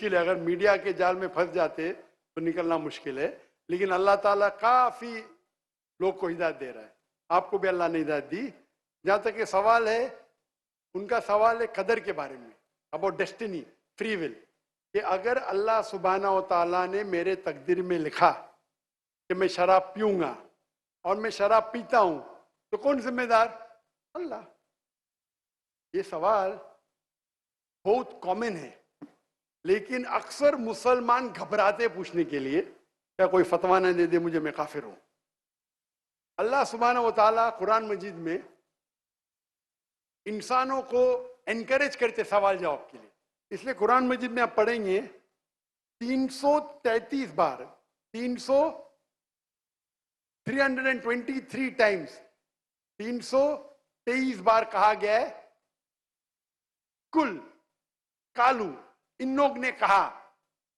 मुश्किल है, अगर मीडिया के जाल में फंस जाते तो निकलना मुश्किल है। लेकिन अल्लाह ताला काफी लोग को हिदायत दे रहा है, आपको भी अल्लाह ने हिदायत दी। जहां तक ये सवाल है, उनका सवाल है कदर के बारे में, अबाउट डेस्टिनी, फ्री विल, कि अगर अल्लाह सुब्हानहू व तआला ने मेरे तकदीर में लिखा कि मैं शराब पीऊंगा और मैं शराब पीता हूं, तो कौन जिम्मेदार? अल्लाह। ये सवाल बहुत कॉमन है, लेकिन अक्सर मुसलमान घबराते पूछने के लिए, क्या कोई फतवा न दे दे मुझे, मैं काफिर हूं। अल्लाह सुब्हानहू व तआला कुरान मजीद में इंसानों को एनकरेज करते सवाल जवाब के लिए। इसलिए कुरान मजीद में आप पढ़ेंगे 333 बार, 323 टाइम्स, 323 बार कहा गया है कुल, कालू, इन लोग ने कहा।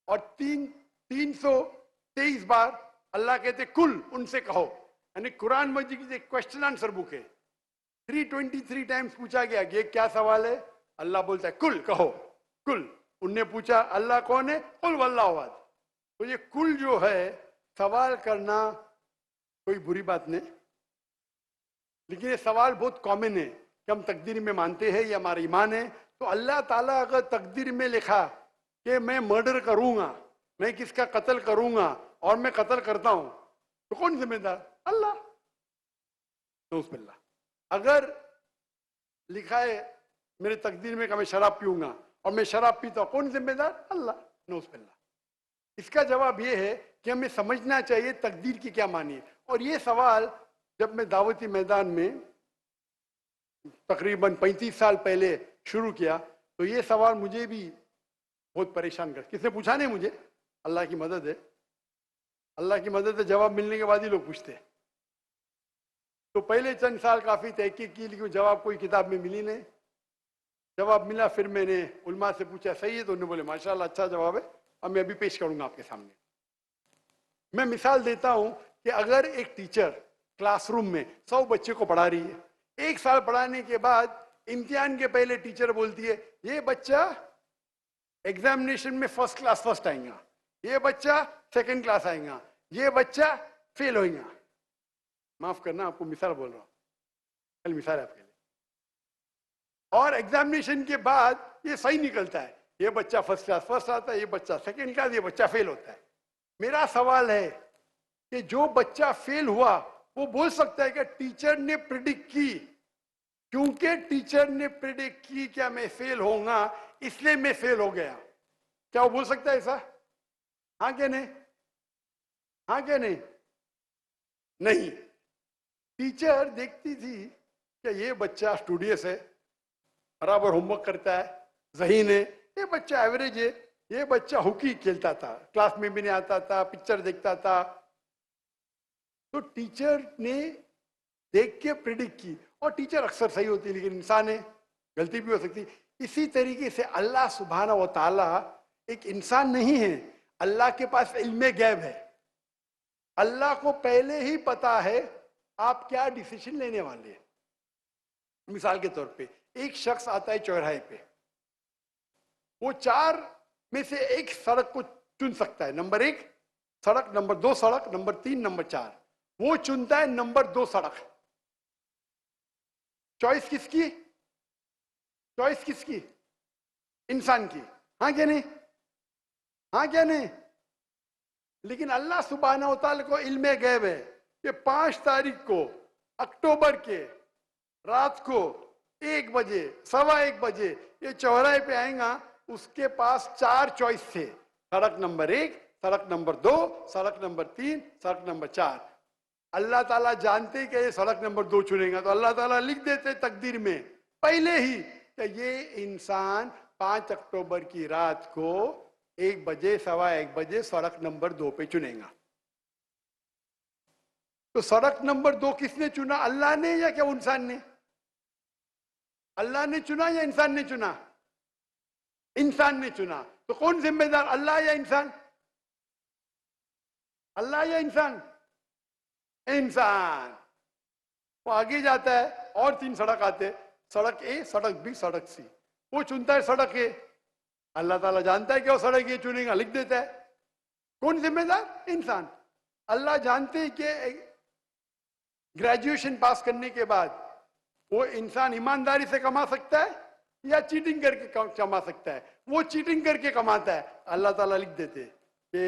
और 323 बार अल्लाह कहते कुल, उनसे कहो। यानी कुरान मजीद की क्वेश्चन आंसर बुक है। 323 टाइम्स पूछा गया कि ये क्या सवाल है, अल्लाह बोलता है कुल, कहो कुल। उनने पूछा अल्लाह कौन है, कुल वल्लाहु अहद। तो ये कुल जो है, सवाल करना कोई बुरी बात नहीं, लेकिन ये सवाल बहुत कॉमन है कि हम तकदीर में मानते हैं, ये हमारा ईमान है। तो अल्लाह ताला अगर तकदीर में लिखा कि मैं मर्डर करूंगा, मैं किसका कत्ल करूंगा और मैं कत्ल करता हूं, तो कौन जिम्मेदार? अल्लाह। नऊज़ुबिल्लाह। अगर लिखा है मेरे तकदीर में कि मैं शराब पीऊंगा और मैं शराब पीता हूं, कौन जिम्मेदार? अल्लाह। नऊज़ुबिल्लाह। इसका जवाब यह है कि हमें समझना चाहिए तकदीर की क्या मानी है। और ये सवाल जब मैं दावती मैदान में तकरीबन 35 साल पहले शुरू किया, तो ये सवाल मुझे भी बहुत परेशान कर, किसने पूछा नहीं मुझे, अल्लाह की मदद है, अल्लाह की मदद है, जवाब मिलने के बाद ही लोग पूछते हैं। तो पहले चंद साल काफी तहकीक की, लेकिन जवाब कोई किताब में मिली नहीं। जवाब मिला, फिर मैंने उलमा से पूछा सही है, तो उन्होंने बोले माशाल्लाह अच्छा जवाब है, अब मैं अभी पेश करूंगा आपके सामने। मैं मिसाल देता हूं कि अगर एक टीचर क्लासरूम में 100 बच्चे को पढ़ा रही है, 1 साल पढ़ाने के बाद इम्तिहान के पहले टीचर बोलती है ये बच्चा एग्जामिनेशन में फर्स्ट क्लास फर्स्ट आएगा, ये बच्चा सेकंड क्लास आएगा, ये बच्चा फेल होगा। माफ करना, आपको मिसाल बोल रहा हूं, कल मिसाल है आपके लिए। और एग्जामिनेशन के बाद ये सही निकलता है, ये बच्चा फर्स्ट क्लास फर्स्ट आता है, ये बच्चा सेकंड क्लास, ये बच्चा फेल होता है। मेरा सवाल है कि जो बच्चा फेल हुआ वो बोल सकता है कि टीचर ने प्रिडिक्ट की, क्योंकि टीचर ने प्रिडिक्ट की क्या मैं फेल होऊंगा, इसलिए मैं फेल हो गया। क्या वो बोल सकता है ऐसा? हाँ क्या नहीं? हाँ क्या नहीं? नहीं। टीचर देखती थी कि ये बच्चा स्टूडियस है, बराबर होमवर्क करता है, ज़हीन है, ये बच्चा एवरेज है, ये बच्चा हॉकी खेलता था, क्लास में भी नहीं आता था, पिक्चर देखता था। तो टीचर ने देख के प्रिडिक्ट की, और टीचर अक्सर सही होती है, लेकिन इंसान है, गलती भी हो सकती। इसी तरीके से अल्लाह सुब्हानहू व तआला एक इंसान नहीं है, अल्लाह के पास इल्मे गैब है। अल्लाह को पहले ही पता है आप क्या डिसीजन लेने वाले हैं। मिसाल के तौर पे एक शख्स आता है चौराहे पे, वो 4 में से एक सड़क को चुन सकता है, नंबर 1 सड़क, नंबर 2 सड़क, नंबर 3, नंबर 4। वो चुनता है नंबर 2 सड़क। चॉइस किसकी? चॉइस किसकी? इंसान की। हाँ क्या नहीं? हाँ क्या नहीं? लेकिन अल्लाह सुब्हानहू व तआला को इल्मे गैब है कि 5 तारीख को अक्टूबर के रात को 1 बजे, 1:15 बजे ये चौराहे पे आएगा, उसके पास 4 चॉइस थे, सड़क नंबर 1, सड़क नंबर 2, सड़क नंबर 3, सड़क नंबर 4। अल्लाह ताला जानते कि ये सड़क नंबर 2 चुनेगा, तो अल्लाह ताला लिख देते तकदीर में पहले ही कि ये इंसान 5 अक्टूबर की रात को 1 बजे, 1:15 बजे सड़क नंबर 2 पे चुनेगा। तो सड़क नंबर 2 किसने चुना, अल्लाह ने या क्या इंसान ने? अल्लाह ने चुना या इंसान ने चुना? इंसान ने चुना। तो कौन जिम्मेदार, अल्लाह या इंसान? अल्लाह या इंसान? इंसान। वो आगे जाता है और 3 सड़क आते, सड़क ए, सड़क बी, सड़क सी। वो चुनता है सड़क ए, अल्लाह ताला जानता है कि वो सड़क ये चुनेगा, लिख देता है। कौन जिम्मेदार? इंसान। अल्लाह जानते हैं कि ग्रेजुएशन पास करने के बाद वो इंसान ईमानदारी से कमा सकता है या चीटिंग करके कमा सकता है। वो चीटिंग करके कमाता है, अल्लाह ताला लिख देते कि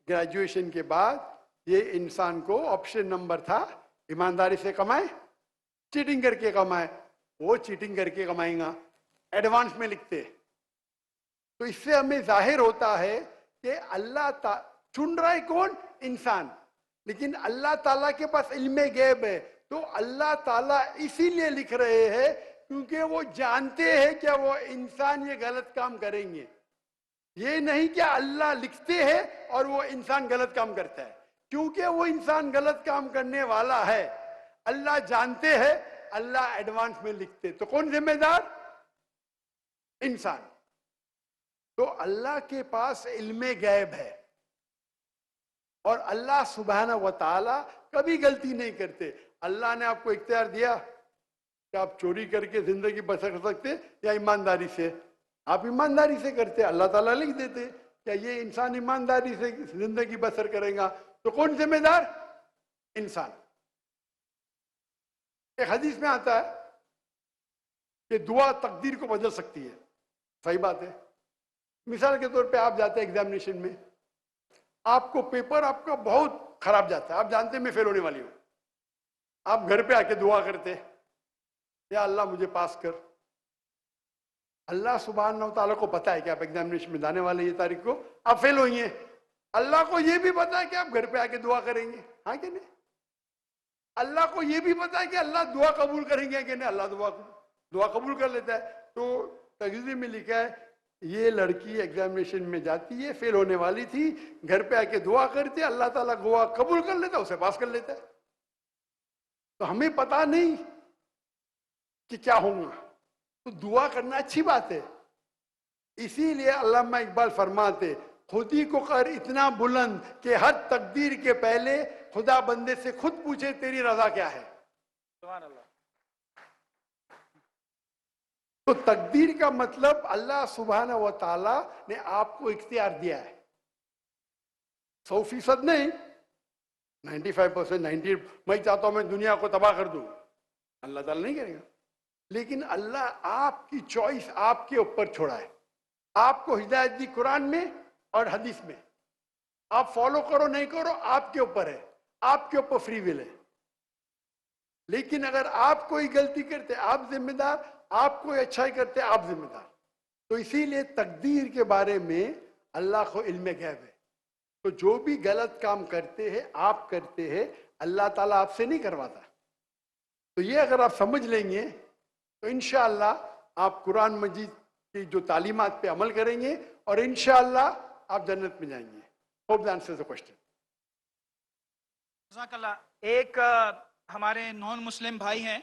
ग्रेजुएशन के बाद ये इंसान को ऑप्शन नंबर था ईमानदारी से कमाए, चीटिंग करके कमाए। वो चीटिंग करके कमाएगा, एडवांस में लिखते। तो इससे हमें जाहिर होता है कि अल्लाह चुन रहा है कौन? इंसान। लेकिन अल्लाह ताला के पास इल्मे गैब है, तो अल्लाह ताला इसीलिए लिख रहे हैं क्योंकि वो जानते हैं क्या वो इंसान ये गलत काम करेंगे। ये नहीं क्या अल्लाह लिखते हैं और वो इंसान गलत काम करता है। क्योंकि वो इंसान गलत काम करने वाला है, अल्लाह जानते हैं, अल्लाह एडवांस में लिखते। तो कौन जिम्मेदार? इंसान। तो अल्लाह के पास इल्मे गैब है और अल्लाह सुब्हाना व तआला कभी गलती नहीं करते। अल्लाह ने आपको इख्तियार दिया कि आप चोरी करके जिंदगी बसर कर सकते या ईमानदारी से। आप ईमानदारी से करते, अल्लाह ताला लिख देते क्या ये इंसान ईमानदारी से जिंदगी बसर करेगा। तो कौन जिम्मेदार? इंसान। एक हदीस में आता है कि दुआ तकदीर को बदल सकती है। सही बात है। मिसाल के तौर पे आप जाते हैं एग्जामिनेशन में, आपको पेपर आपका बहुत खराब जाता है, आप जानते हैं मैं फेल होने वाली हूं। आप घर पे आके दुआ करते, या अल्लाह मुझे पास कर। अल्लाह सुब्हानहू व तआला को पता है कि आप एग्जामिनेशन में जाने वाले ये तारीख को आप फेल होंगे। अल्लाह को ये भी पता है कि आप घर पे आके दुआ करेंगे, हाँ कि नहीं? अल्लाह को ये भी पता है कि अल्लाह दुआ कबूल करेंगे कि नहीं। अल्लाह दुआ कबूल कर लेता है। तो तकदीर में लिखा है ये लड़की एग्जामिनेशन में जाती है, फेल होने वाली थी, घर पे आके दुआ करती है, अल्लाह ताला दुआ कबूल कर लेता है, उसे पास कर लेता है। तो हमें पता नहीं कि क्या होगा, तो दुआ करना अच्छी बात है। इसीलिए अल्लामा इकबाल फरमाते खुदी को कर इतना बुलंद कि हर तकदीर के पहले खुदा बंदे से खुद पूछे तेरी रजा क्या है। सुभान अल्लाह। तो तकदीर का मतलब अल्लाह सुब्हाना व तआला ने आपको इख्तियार दिया है। 100% नहीं, 95%, 90। मैं चाहता हूं मैं दुनिया को तबाह कर दूं, अल्लाह ताला नहीं करेगा। लेकिन अल्लाह आपकी चॉइस आपके ऊपर छोड़ा है। आपको हिदायत दी कुरान में और हदीस में, आप फॉलो करो नहीं करो आपके ऊपर है, आपके ऊपर फ्री विल है। लेकिन अगर आप कोई गलती करते आप जिम्मेदार, आप कोई अच्छाई करते आप जिम्मेदार। तो इसीलिए तकदीर के बारे में अल्लाह को इल्म गैब है। तो जो भी गलत काम करते हैं आप करते हैं, अल्लाह ताला आपसे नहीं करवाता। तो ये अगर आप समझ लेंगे तो इंशाअल्लाह आप कुरान मजीद की जो तालीमात पे अमल करेंगे और इंशाअल्लाह आप जन्नत में जाएंगे। Hope that answers the question. जज़ाकल्लाह। एक हमारे नॉन मुस्लिम भाई हैं